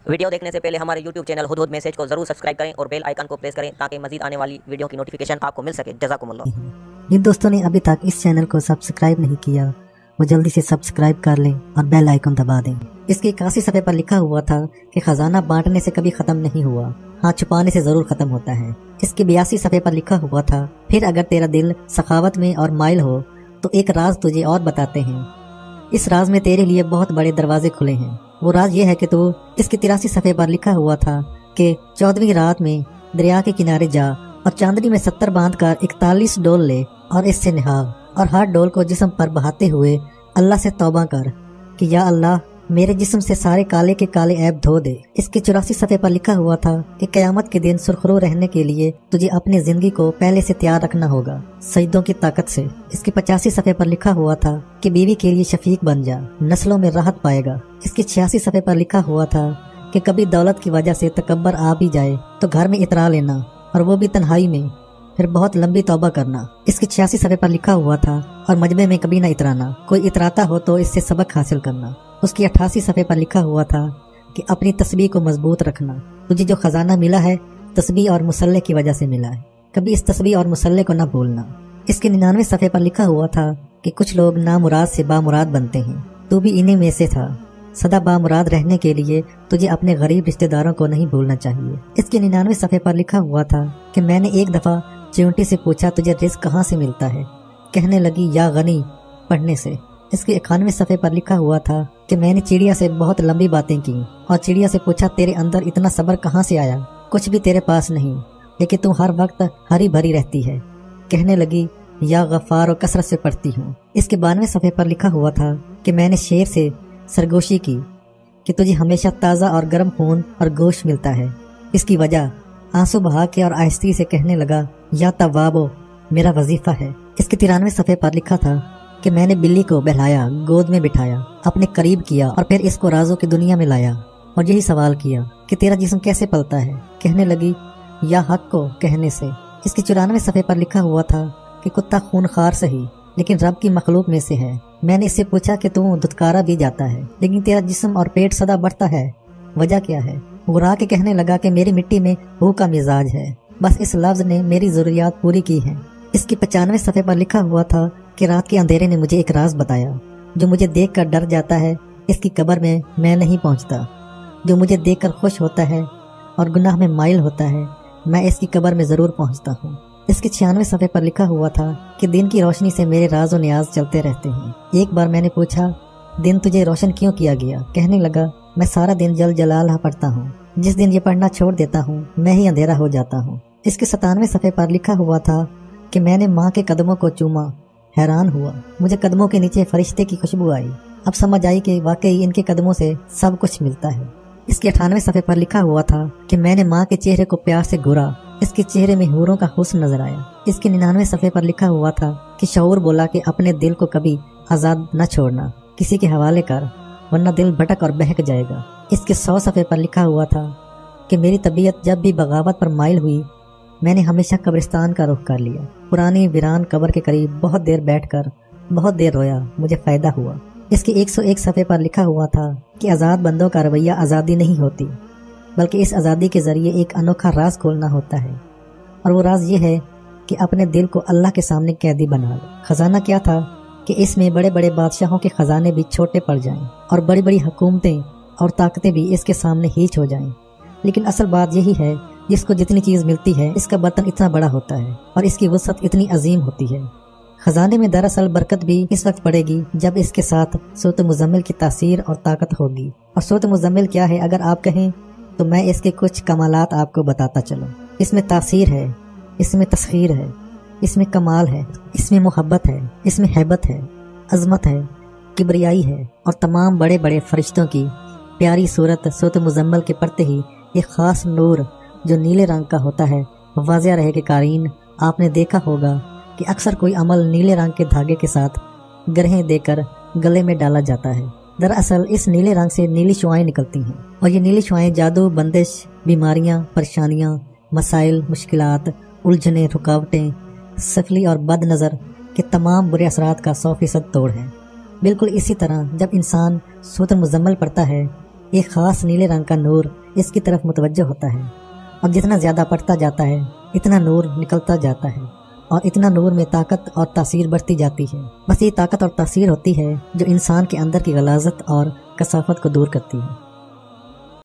Video देखने से पहले हमारे YouTube चैनल हुदहुद मैसेज को जरूर सब्सक्राइब करें और बेल आइकन को प्रेस करें ताकि मजीद आने वाली वीडियो की नोटिफिकेशन आपको मिल सके। जज़ाकुमुल्लाह। जिन दोस्तों ने अभी तक इस चैनल को सब्सक्राइब नहीं किया वो जल्दी से सब्सक्राइब कर लें और बेल आइकन दबा दें। इसके 81 सफ़े पर लिखा हुआ था कि खजाना बांटने से कभी खत्म नहीं हुआ, हाँ छुपाने से जरूर खत्म होता है। इसके 82 सफ़े पर लिखा हुआ था, फिर अगर तेरा दिल सखावत में और माइल हो तो एक राज तुझे और बताते हैं। इस राज में तेरे लिए बहुत बड़े दरवाजे खुले हैं। वो राज ये है कि तू, इसके 83 सफ़े पर लिखा हुआ था कि 14वीं रात में दरिया के किनारे जा और चांदनी में 70 बांध कर 41 डोल ले और इससे नहा और हर डोल को जिस्म पर बहाते हुए अल्लाह से तौबा कर कि या अल्लाह मेरे जिस्म से सारे काले के काले ऐब धो दे। इसके 84 सफ़े पर लिखा हुआ था कि क़यामत के दिन सुरखरू रहने के लिए तुझे अपनी जिंदगी को पहले से तैयार रखना होगा सजदों की ताकत से। इसके 85 सफ़े पर लिखा हुआ था कि बीवी के लिए शफीक बन जा, नस्लों में राहत पाएगा। इसके 86 सफ़े पर लिखा हुआ था कि कभी दौलत की वजह से तकब्बर आ भी जाए तो घर में इतरा लेना और वो भी तन्हाई में, फिर बहुत लंबी तौबा करना। इसके 86 सफ़े पर लिखा हुआ था और मजमे में कभी ना इतराना, कोई इतराता हो तो इससे सबक हासिल करना। उसकी 88 सफ़े पर लिखा हुआ था कि अपनी तस्बीह को मजबूत रखना, तुझे जो खजाना मिला है तस्बीह और मुसल्ले की वजह से मिला है, कभी इस तस्बीह और मुसल्ले को न भूलना। इसके 99 सफ़े पर लिखा हुआ था कि कुछ लोग नामुराद से बामुराद बनते हैं, तू भी इन्हीं में से था। सदा बामुराद रहने के लिए तुझे अपने गरीब रिश्तेदारों को नहीं भूलना चाहिए। इसके 99 सफ़े पर लिखा हुआ था कि मैंने एक दफ़ा चिंटी से पूछा तुझे रिज़्क़ कहाँ से मिलता है, कहने लगी या गनी पढ़ने से। इसके 91 सफ़े पर लिखा हुआ था कि मैंने चिड़िया से बहुत लंबी बातें की और चिड़िया से पूछा तेरे अंदर इतना सब्र कहाँ से आया, कुछ भी तेरे पास नहीं लेकिन तू हर वक्त हरी भरी रहती है, कहने लगी या गफ़ार और कसरत से पढ़ती हूँ। इसके 92 सफ़े पर लिखा हुआ था कि मैंने शेर से सरगोशी की कि तुझे हमेशा ताज़ा और गर्म खून और गोश्त मिलता है। इसकी वजह आंसू बहा के और आहिस्ती से कहने लगा या तवाबो मेरा वजीफा है। इसके 93 सफ़े पर लिखा था कि मैंने बिल्ली को बहलाया, गोद में बिठाया, अपने करीब किया और फिर इसको राजों की दुनिया में लाया और यही सवाल किया कि तेरा जिस्म कैसे पलता है, कहने लगी या हक को कहने से। इसके 94 सफ़े पर लिखा हुआ था कि कुत्ता खूनखार सही लेकिन रब की मखलूक में से है। मैंने इससे पूछा कि तू धुतकारा भी जाता है लेकिन तेरा जिस्म और पेट सदा बढ़ता है, वजह क्या है? गुरा के कहने लगा कि मेरी मिट्टी में हू का मिजाज है, बस इस लफ्ज ने मेरी जरूरियात पूरी की है। इसके 95 सफ़े पर लिखा हुआ था कि रात के अंधेरे ने मुझे एक राज बताया, जो मुझे देखकर डर जाता है इसकी कब्र में मैं नहीं पहुंचता, जो मुझे देखकर खुश होता है और गुनाह में माइल होता है मैं इसकी कब्र में जरूर पहुंचता हूँ। इसके 96 सफ़े पर लिखा हुआ था कि दिन की रोशनी से मेरे राज और न्याज चलते रहते हैं। एक बार मैंने पूछा दिन तुझे रोशन क्यों किया गया, कहने लगा मैं सारा दिन जल जलाल पढ़ता हूँ, जिस दिन ये पढ़ना छोड़ देता हूँ मैं ही अंधेरा हो जाता हूँ। इसके 97 सफ़े पर लिखा हुआ था कि मैंने माँ के कदमों को चूमा, हैरान हुआ, मुझे कदमों के नीचे फरिश्ते की खुशबू आई, अब समझ आई कि वाकई इनके कदमों से सब कुछ मिलता है। इसके 98 सफ़े पर लिखा हुआ था कि मैंने माँ के चेहरे को प्यार से घूरा, इसके चेहरे में हूरों का हुस्न नजर आया। इसके 99 सफ़े पर लिखा हुआ था कि शऊर बोला कि अपने दिल को कभी आज़ाद न छोड़ना, किसी के हवाले कर वरना दिल भटक और बहक जाएगा। इसके 100 सफ़े पर लिखा हुआ था कि मेरी तबीयत जब भी बगावत पर माइल हुई मैंने हमेशा कब्रिस्तान का रुख कर लिया, पुरानी वीरान कब्र के करीब बहुत देर बैठकर बहुत देर रोया, मुझे फ़ायदा हुआ। इसके 101 सफ़े पर लिखा हुआ था कि आज़ाद बंदों का रवैया आज़ादी नहीं होती बल्कि इस आज़ादी के ज़रिए एक अनोखा राज खोलना होता है और वो राज ये है कि अपने दिल को अल्लाह के सामने कैदी बना लो। खजाना क्या था कि इसमें बड़े बड़े बादशाहों के खजाने भी छोटे पड़ जाएं और बड़ी बड़ी हुकूमतें और ताकतें भी इसके सामने हीच हो जाएं, लेकिन असल बात यही है जिसको जितनी चीज़ मिलती है इसका बर्तन इतना बड़ा होता है और इसकी वसअत इतनी अजीम होती है। खजाने में दरअसल बरकत भी इस वक्त पड़ेगी जब इसके साथ सूरत मुज़म्मिल की तासीर और ताकत होगी। और सूरत मुज़म्मिल क्या है अगर आप कहें तो मैं इसके कुछ कमालात आपको बताता चलूँ। इसमें तासीर है, इसमें तस्खीर है, इसमें कमाल है, इसमें मोहब्बत है, इसमें हैबत है, अजमत है, किबरियाई है और तमाम बड़े बड़े फरिश्तों की प्यारी सूरत सूरत मुज़म्मिल के पढ़ते ही एक ख़ास नूर जो नीले रंग का होता है वाज़िया रहे कि कारीन आपने देखा होगा कि अक्सर कोई अमल नीले रंग के धागे के साथ ग्रहें देकर गले में डाला जाता है। दरअसल इस नीले रंग से नीली शुआएं निकलती हैं और ये नीली शुआएं जादू, बंदिश, बीमारियां, परेशानियां, मसाइल, मुश्किलात, उलझने, रुकावटें, सफली और बद नज़र के तमाम बुरे असरात का 100% तोड़ है। बिल्कुल इसी तरह जब इंसान सूरत मुज़म्मिल पढ़ता है ایک خاص نیلے رنگ کا نور اس کی طرف متوجہ ہوتا ہے، اور جتنا زیادہ پڑھتا جاتا ہے اتنا نور نکلتا جاتا ہے، اور اتنا نور میں طاقت اور تاثیر بڑھتی جاتی ہے۔ بس یہ طاقت اور تاثیر ہوتی ہے جو انسان کے اندر کی غلاظت اور کثافت کو دور کرتی ہے۔